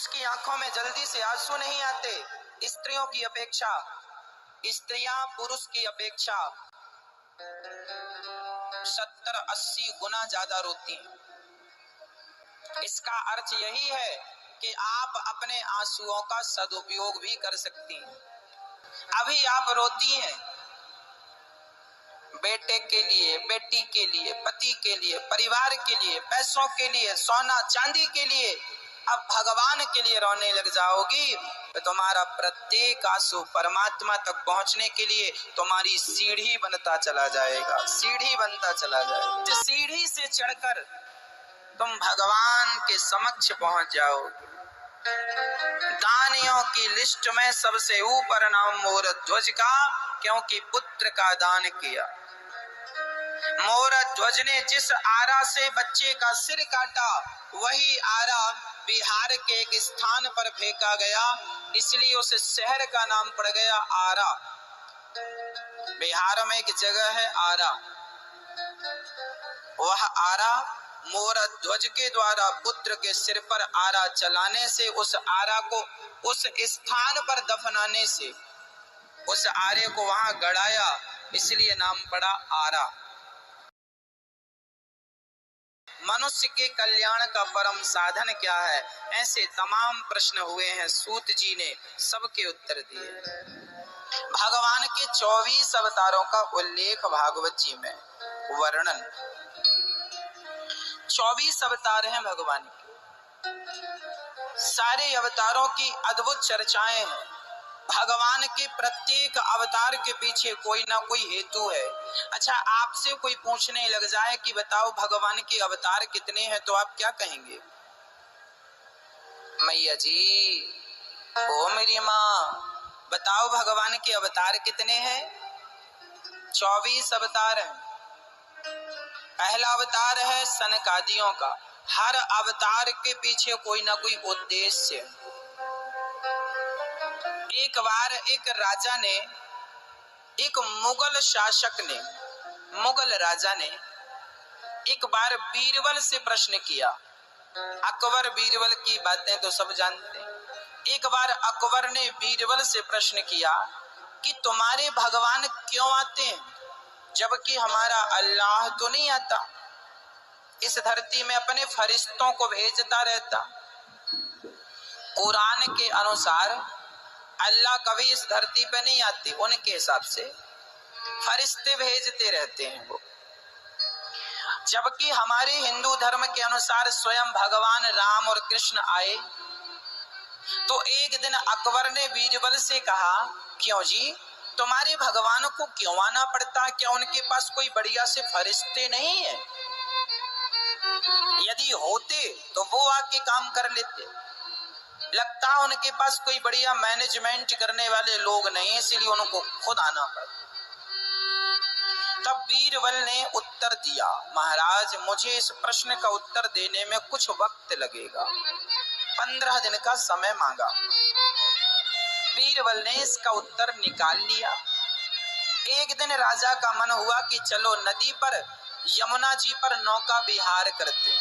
पुरुष की आंखों में जल्दी से आंसू नहीं आते। स्त्रियों की अपेक्षा, स्त्रियां पुरुष की अपेक्षा 70-80 गुना ज्यादा रोती हैं। इसका अर्थ यही है कि आप अपने आंसुओं का सदुपयोग भी कर सकती हैं। अभी आप रोती हैं बेटे के लिए, बेटी के लिए, पति के लिए, परिवार के लिए, पैसों के लिए, सोना चांदी के लिए। अब भगवान के लिए रोने लग जाओगी तो तुम्हारा प्रत्येक आंसू परमात्मा तक पहुंचने के लिए तुम्हारी सीढ़ी बनता चला जाएगा, सीढ़ी बनता चला जाएगा। जिस सीढ़ी से चढ़कर तुम भगवान के समक्ष पहुंच जाओगे। दानियों की लिस्ट में सबसे ऊपर नाम मोर ध्वज का, क्योंकि पुत्र का दान किया। मोर ध्वज ने जिस आरा से बच्चे का सिर काटा, वही आरा बिहार के एक स्थान पर फेंका गया, इसलिए उस शहर का नाम पड़ गया आरा। बिहार में एक जगह है आरा, वह आरा मोर ध्वज के द्वारा पुत्र के सिर पर आरा चलाने से, उस आरा को उस स्थान पर दफनाने से, उस आरे को वहां गड़ाया, इसलिए नाम पड़ा आरा। मनुष्य के कल्याण का परम साधन क्या है? ऐसे तमाम प्रश्न हुए हैं, सूत जी ने सबके उत्तर दिए। भगवान के 24 अवतारों का उल्लेख भागवत जी में, वर्णन। 24 अवतार हैं भगवान के। सारे अवतारों की अद्भुत चर्चाएं हैं। भगवान के प्रत्येक अवतार के पीछे कोई ना कोई हेतु है। अच्छा, आपसे कोई पूछने लग जाए कि बताओ भगवान के अवतार कितने हैं, तो आप क्या कहेंगे? मैया जी, ओ मेरी माँ, बताओ भगवान के अवतार कितने हैं? 24 अवतार हैं। पहला अवतार है सनकादियों का। हर अवतार के पीछे कोई ना कोई उद्देश्य है। एक बार एक राजा ने, एक मुगल शासक ने, मुगल राजा ने एक बार बीरबल से प्रश्न किया। अकबर बीरबल की बातें तो सब जानते हैं। एक बार अकबर ने बीरबल से प्रश्न किया कि तुम्हारे भगवान क्यों आते हैं, जबकि हमारा अल्लाह तो नहीं आता, इस धरती में अपने फरिश्तों को भेजता रहता। कुरान के अनुसार अल्लाह कभी इस धरती पे नहीं आती, उनके हिसाब से फरिश्ते भेजते रहते हैं वो। जबकि हमारे हिंदू धर्म के अनुसार स्वयं भगवान राम और कृष्ण आए। तो एक दिन अकबर ने बीरबल से कहा, क्यों जी, तुम्हारे भगवान को क्यों आना पड़ता? क्या उनके पास कोई बढ़िया से फरिश्ते नहीं है? यदि होते तो वो आके काम कर लेते। लगता उनके पास कोई बढ़िया मैनेजमेंट करने वाले लोग नहीं, इसलिए उनको खुद आना पड़ा। तब बीरबल ने उत्तर दिया, महाराज, मुझे इस प्रश्न का उत्तर देने में कुछ वक्त लगेगा। 15 दिन का समय मांगा। बीरबल ने इसका उत्तर निकाल लिया। एक दिन राजा का मन हुआ कि चलो नदी पर, यमुना जी पर नौका विहार करते।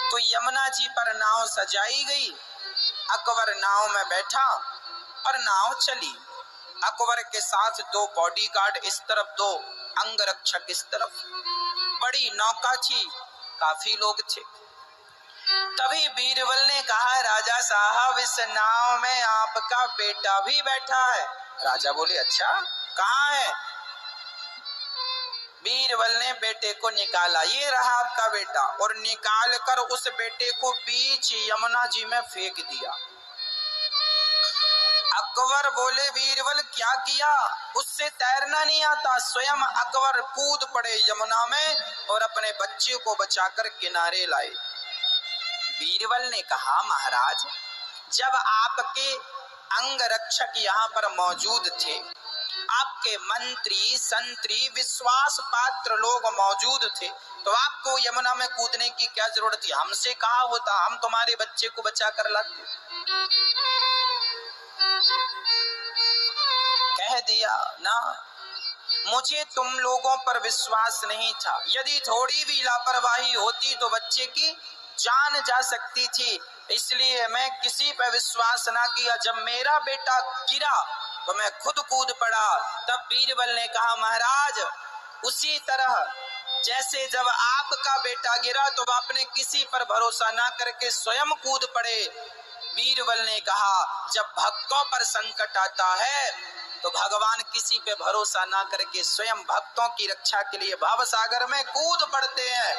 तो यमुना जी पर नाव सजाई गई। अकबर नाव में बैठा और नाव चली। अकबर के साथ 2 बॉडीगार्ड इस तरफ, 2 अंगरक्षक इस तरफ। बड़ी नौका थी, काफी लोग थे। तभी बीरबल ने कहा, राजा साहब, इस नाव में आपका बेटा भी बैठा है। राजा बोले, अच्छा, कहाँ है? बीरबल ने बेटे को निकाला, ये रहा आपका बेटा, और निकाल कर उस बेटे को बीच यमुना जी में फेंक दिया। अकबर बोले, बीरबल क्या किया? उससे तैरना नहीं आता। स्वयं अकबर कूद पड़े यमुना में और अपने बच्चे को बचाकर किनारे लाए। बीरबल ने कहा, महाराज, जब आपके अंगरक्षक यहाँ पर मौजूद थे, आपके मंत्री संतरी विश्वास पात्र लोग मौजूद थे, तो आपको यमुना में कूदने की क्या जरूरत थी? हमसे कहा होता, हम तुम्हारे बच्चे को बचा कर लाते। कह दिया ना, मुझे तुम लोगों पर विश्वास नहीं था। यदि थोड़ी भी लापरवाही होती तो बच्चे की जान जा सकती थी, इसलिए मैं किसी पर विश्वास ना किया। जब मेरा बेटा गिरा तो मैं खुद कूद पड़ा। तब बीरबल ने कहा, महाराज उसी तरह जैसे जब आपका बेटा गिरा तो आपने किसी पर भरोसा ना करके स्वयं कूद पड़े। बीरबल ने कहा, जब भक्तों पर संकट आता है तो भगवान किसी पे भरोसा ना करके स्वयं भक्तों की रक्षा के लिए भाव सागर में कूद पड़ते हैं।